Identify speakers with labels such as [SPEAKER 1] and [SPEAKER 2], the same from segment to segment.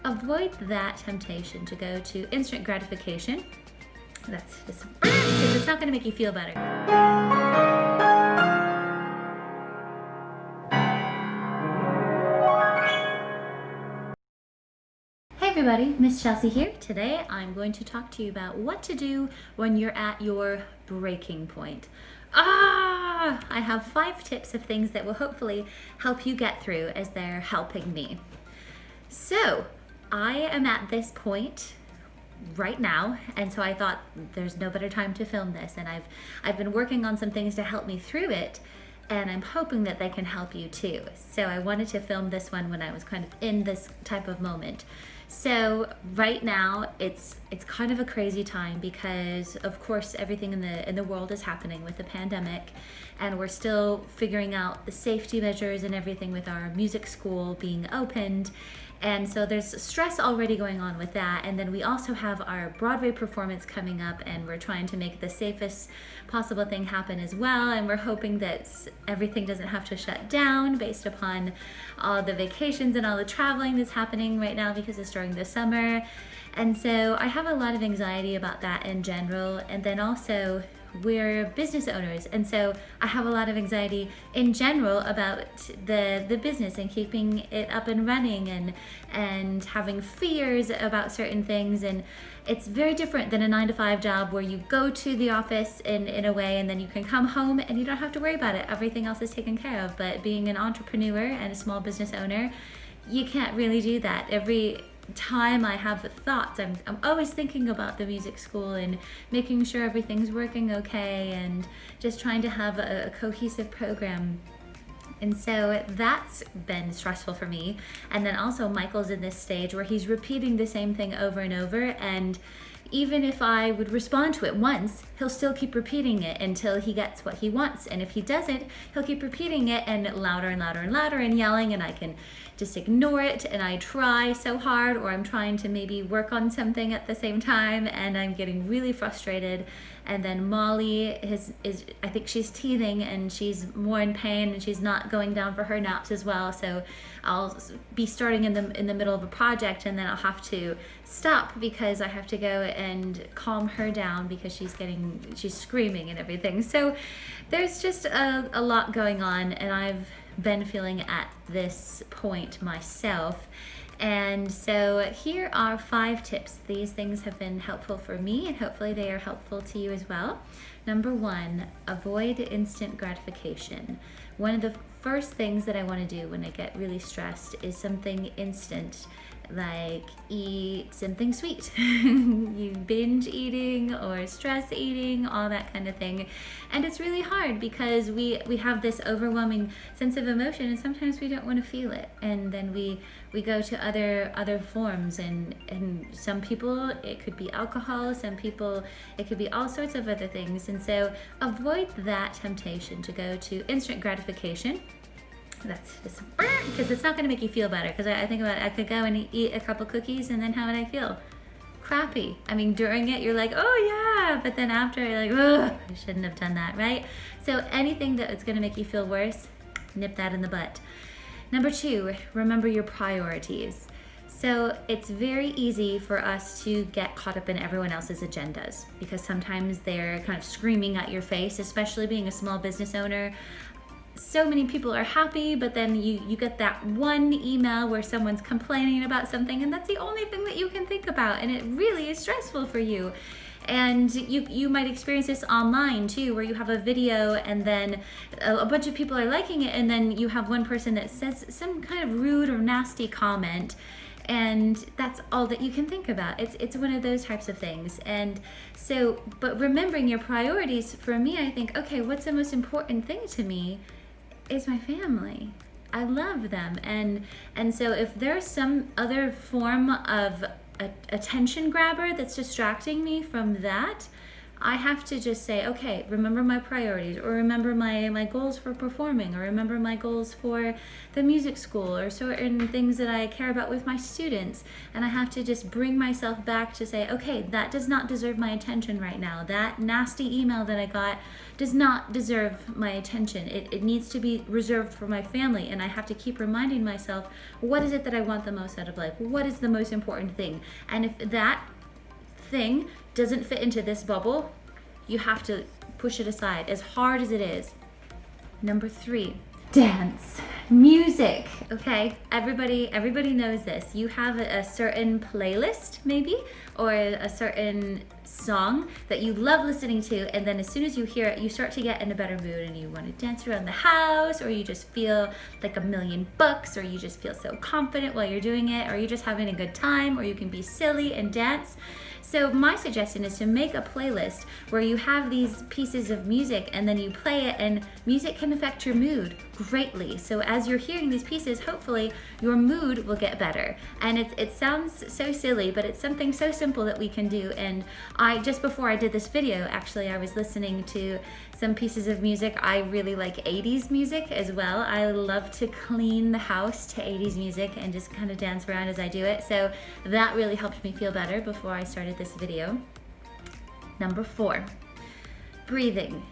[SPEAKER 1] avoid that temptation to go to instant gratification. That's just because it's not going to make you feel better. Hey everybody, Miss Chelsea here. Today I'm going to talk to you about what to do when you're at your breaking point. I have 5 tips of things that will hopefully help you get through as they're helping me. So I am at this point right now, and so I thought there's no better time to film this, and I've been working on some things to help me through it, and I'm hoping that they can help you too. So I wanted to film this one when I was kind of in this type of moment. So right now it's kind of a crazy time because of course everything in the world is happening with the pandemic, and we're still figuring out the safety measures and everything with our music school being opened. And so there's stress already going on with that. And then we also have our Broadway performance coming up, and we're trying to make the safest possible thing happen as well. And we're hoping that everything doesn't have to shut down based upon all the vacations and all the traveling that's happening right now because it's during the summer. And so I have a lot of anxiety about that in general. And then also we're business owners, and so I have a lot of anxiety in general about the business and keeping it up and running, and having fears about certain things. And it's very different than a 9-to-5 job where you go to the office in a way, and then you can come home and you don't have to worry about it. Everything else is taken care of. But being an entrepreneur and a small business owner, you can't really do that. Every time I have thoughts, I'm always thinking about the music school and making sure everything's working okay, and just trying to have a cohesive program. And so that's been stressful for me. And then also Michael's in this stage where he's repeating the same thing over and over, and even if I would respond to it once, he'll still keep repeating it until he gets what he wants. And if he doesn't, he'll keep repeating it and louder and louder and louder and yelling, and I can just ignore it. And I try so hard, or I'm trying to maybe work on something at the same time, and I'm getting really frustrated. And then Molly is I think she's teething, and she's more in pain, and she's not going down for her naps as well. So I'll be starting in the middle of a project, and then I'll have to stop because I have to go and calm her down because she's screaming and everything. So there's just a lot going on, and I've been feeling at this point myself. And so here are 5 tips. These things have been helpful for me, and hopefully they are helpful to you as well. Number 1, avoid instant gratification. One of the first things that I want to do when I get really stressed is something instant, like eat something sweet. You binge eating or stress eating, all that kind of thing. And it's really hard because we have this overwhelming sense of emotion, and sometimes we don't want to feel it, and then we go to other forms, and some people it could be alcohol, some people it could be all sorts of other things. And so avoid that temptation to go to instant gratification. That's just because it's not going to make you feel better. Because I think about it, I could go and eat a couple cookies, and then how would I feel? Crappy. I mean, during it you're like, oh yeah, but then after you're like, ugh, I shouldn't have done that, right? So anything that is going to make you feel worse, nip that in the butt. Number 2, remember your priorities. So it's very easy for us to get caught up in everyone else's agendas, because sometimes they're kind of screaming at your face, especially being a small business owner. So many people are happy, but then you get that one email where someone's complaining about something, and that's the only thing that you can think about, and it really is stressful for you. And you might experience this online too, where you have a video and then a bunch of people are liking it, and then you have one person that says some kind of rude or nasty comment, and that's all that you can think about. It's one of those types of things. And so, but remembering your priorities, for me, I think, okay, what's the most important thing to me is my family. I love them, and so if there's some other form of attention grabber that's distracting me from that, I have to just say, okay, remember my priorities, or remember my goals for performing, or remember my goals for the music school, or certain things that I care about with my students. And I have to just bring myself back to say, okay, that does not deserve my attention right now. That nasty email that I got does not deserve my attention. It needs to be reserved for my family. And I have to keep reminding myself, what is it that I want the most out of life? What is the most important thing? And if that thing doesn't fit into this bubble, you have to push it aside, as hard as it is. Number 3, dance, music. Okay, everybody knows this. You have a certain playlist maybe, or a certain song that you love listening to, and then as soon as you hear it, you start to get in a better mood and you want to dance around the house, or you just feel like $1,000,000, or you just feel so confident while you're doing it, or you're just having a good time, or you can be silly and dance. So my suggestion is to make a playlist where you have these pieces of music and then you play it, and music can affect your mood greatly. So as you're hearing these pieces, hopefully your mood will get better. And it sounds so silly, but it's something so simple that we can do. And just before I did this video, actually, I was listening to some pieces of music. I really like 80s music as well. I love to clean the house to 80s music and just kind of dance around as I do it. So that really helped me feel better before I started this video. Number 4, breathing.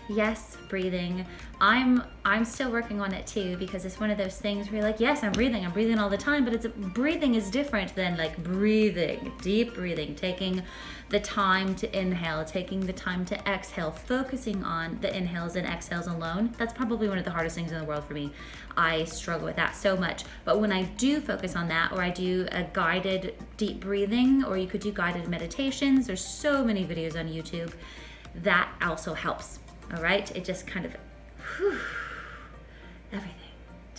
[SPEAKER 1] Yes, breathing. I'm still working on it too, because it's one of those things where you're like, yes, I'm breathing all the time, but breathing is different than like breathing, deep breathing, taking the time to inhale, taking the time to exhale, focusing on the inhales and exhales alone. That's probably one of the hardest things in the world for me. I struggle with that so much. But when I do focus on that, or I do a guided deep breathing, or you could do guided meditations, there's so many videos on YouTube, that also helps. All right, it just kind of, everything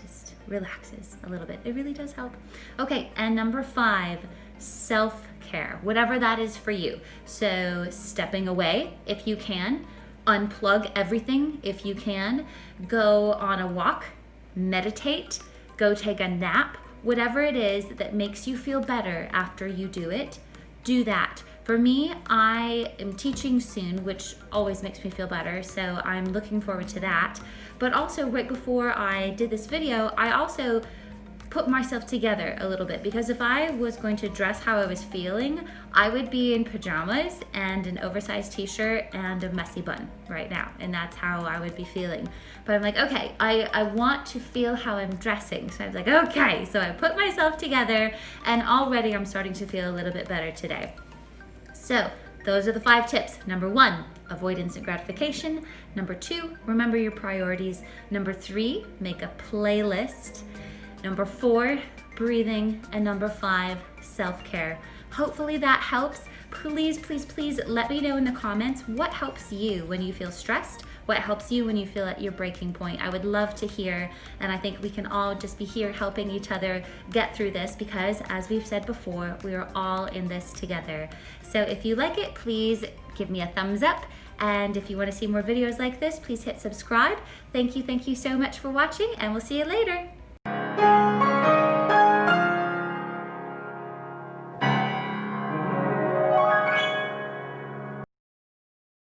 [SPEAKER 1] just relaxes a little bit. It really does help. Okay, and number 5, self-care, whatever that is for you. So stepping away if you can, unplug everything if you can, go on a walk, meditate, go take a nap, whatever it is that makes you feel better after you do it, do that. For me, I am teaching soon, which always makes me feel better, so I'm looking forward to that. But also, right before I did this video, I also put myself together a little bit, because if I was going to dress how I was feeling, I would be in pajamas and an oversized t-shirt and a messy bun right now, and that's how I would be feeling. But I'm like, okay, I want to feel how I'm dressing, so I was like, okay, so I put myself together, and already I'm starting to feel a little bit better today. So those are the 5 tips. Number 1, avoid instant gratification. Number 2, remember your priorities. Number 3, make a playlist. Number 4, breathing. And number 5, self-care. Hopefully that helps. Please, please, please let me know in the comments what helps you when you feel stressed, what helps you when you feel at your breaking point. I would love to hear, and I think we can all just be here helping each other get through this, because as we've said before, we are all in this together. So if you like it, please give me a thumbs up. And if you want to see more videos like this, please hit subscribe. Thank you so much for watching, and we'll see you later.